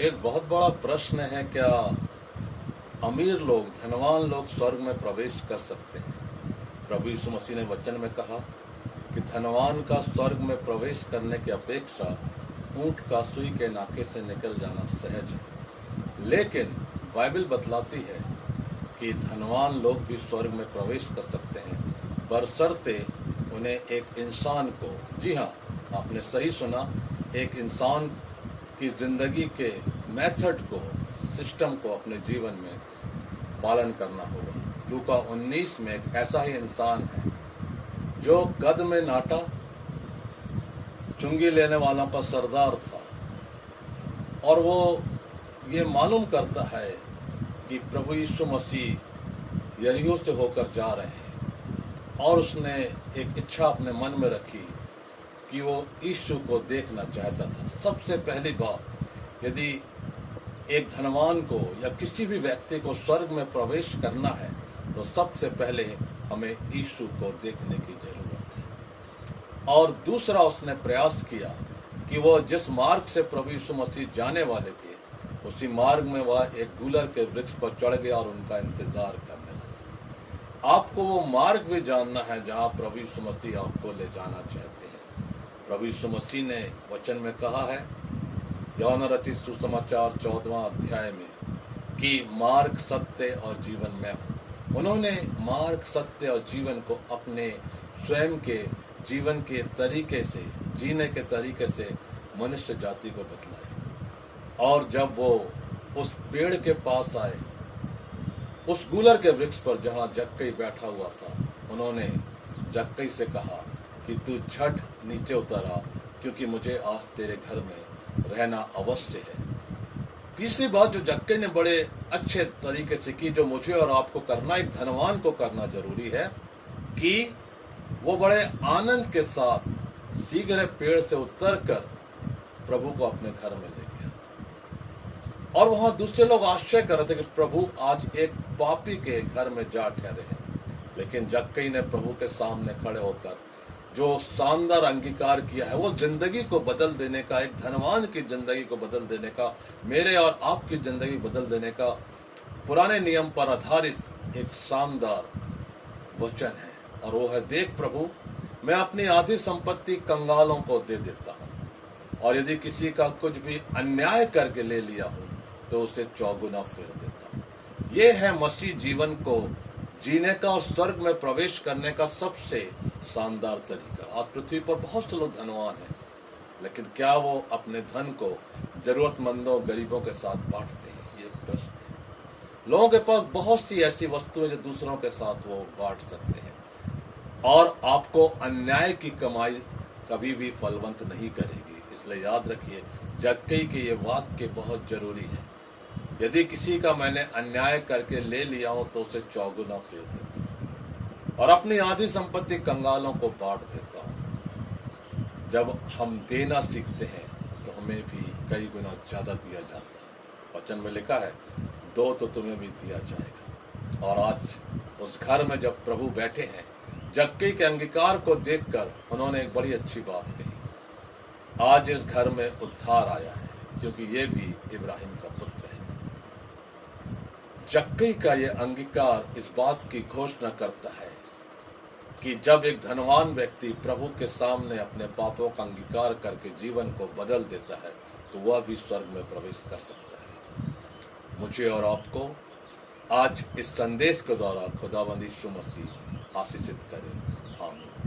एक बहुत बड़ा प्रश्न है, क्या अमीर लोग, धनवान लोग स्वर्ग में प्रवेश कर सकते हैं? प्रभु यीशु मसीह ने वचन में कहा कि धनवान का स्वर्ग में प्रवेश करने की अपेक्षा ऊंट का सुई के नाके से निकल जाना सहज है। लेकिन बाइबल बतलाती है कि धनवान लोग भी स्वर्ग में प्रवेश कर सकते हैं, बशर्ते उन्हें एक इंसान को, जी हाँ, आपने सही सुना, एक इंसान की जिंदगी के मेथड को, सिस्टम को अपने जीवन में पालन करना होगा। लूका 19 में एक ऐसा ही इंसान है जो कद में नाटा, चुंगी लेने वालों का सरदार था, और वो ये मालूम करता है कि प्रभु यीशु मसीह यरीहो से होकर जा रहे हैं, और उसने एक इच्छा अपने मन में रखी कि वो यीशु को देखना चाहता था। सबसे पहली बात, यदि एक धनवान को या किसी भी व्यक्ति को स्वर्ग में प्रवेश करना है तो सबसे पहले हमें यीशु को देखने की जरूरत है। और दूसरा, उसने प्रयास किया कि वो जिस मार्ग से प्रभु यीशु मसीह जाने वाले थे, उसी मार्ग में वह एक गूलर के वृक्ष पर चढ़ गया और उनका इंतजार करने लगा। आपको वो मार्ग भी जानना है जहां प्रभु यीशु मसीह आपको ले जाना चाहते हैं। प्रभु यीशु मसीह ने वचन में कहा है, यूहन्ना रचित सुसमाचार 14वां अध्याय में, कि मार्ग, सत्य और जीवन मैं हूँ। उन्होंने मार्ग, सत्य और जीवन को अपने स्वयं के जीवन के तरीके से, जीने के तरीके से मनुष्य जाति को बतलाए। और जब वो उस पेड़ के पास आए, उस गूलर के वृक्ष पर जहाँ जक्कई बैठा हुआ था, उन्होंने जक्कई से कहा कि तू झट नीचे उतर आ, क्योंकि मुझे आज तेरे घर में रहना अवश्य है। तीसरी बात जो जक्कई ने बड़े अच्छे तरीके से की, जो मुझे और आपको करना, एक धनवान को करना जरूरी है, कि वो बड़े आनंद के साथ शीघ्र पेड़ से उतरकर प्रभु को अपने घर में ले गया। और वहां दूसरे लोग आश्चर्य कर रहे थे कि प्रभु आज एक पापी के घर में जा ठहरे हैं। लेकिन जक्कई ने प्रभु के सामने खड़े होकर जो शानदार अंगीकार किया है, वो जिंदगी को बदल देने का, एक धनवान की जिंदगी को बदल देने का, मेरे और आपकी जिंदगी बदल देने का पुराने नियम पर आधारित एक शानदार वचन है। और वो है, देख प्रभु, मैं अपनी आधी संपत्ति कंगालों को दे देता हूँ, और यदि किसी का कुछ भी अन्याय करके ले लिया हूँ तो उसे चौगुना फेर देता हूँ। ये है मसीह जीवन को जीने का और स्वर्ग में प्रवेश करने का सबसे शानदार तरीका। आज पृथ्वी पर बहुत से लोग धनवान हैं, लेकिन क्या वो अपने धन को जरूरतमंदों, गरीबों के साथ बांटते हैं? ये प्रश्न है। लोगों के पास बहुत सी ऐसी वस्तुएं जो दूसरों के साथ वो बांट सकते हैं, और आपको अन्याय की कमाई कभी भी फलवंत नहीं करेगी। इसलिए याद रखिए, जक्कई के ये वाक्य बहुत जरूरी है। यदि किसी का मैंने अन्याय करके ले लिया हो तो उसे चौगुना फेर देता हूं, और अपनी आधी संपत्ति कंगालों को बांट देता हूं। जब हम देना सीखते हैं तो हमें भी कई गुना ज्यादा दिया जाता है। वचन में लिखा है, दो तो तुम्हें भी दिया जाएगा। और आज उस घर में जब प्रभु बैठे हैं, जक्कई के अंगीकार को देखकर उन्होंने एक बड़ी अच्छी बात कही, आज इस घर में उद्धार आया है, क्योंकि ये भी इब्राहिम का पुत्र है। जक्कई का ये अंगीकार इस बात की घोषणा करता है कि जब एक धनवान व्यक्ति प्रभु के सामने अपने पापों का अंगीकार करके जीवन को बदल देता है, तो वह भी स्वर्ग में प्रवेश कर सकता है। मुझे और आपको आज इस संदेश के द्वारा खुदावंद यीशु मसीह आशीषित करे। आमीन।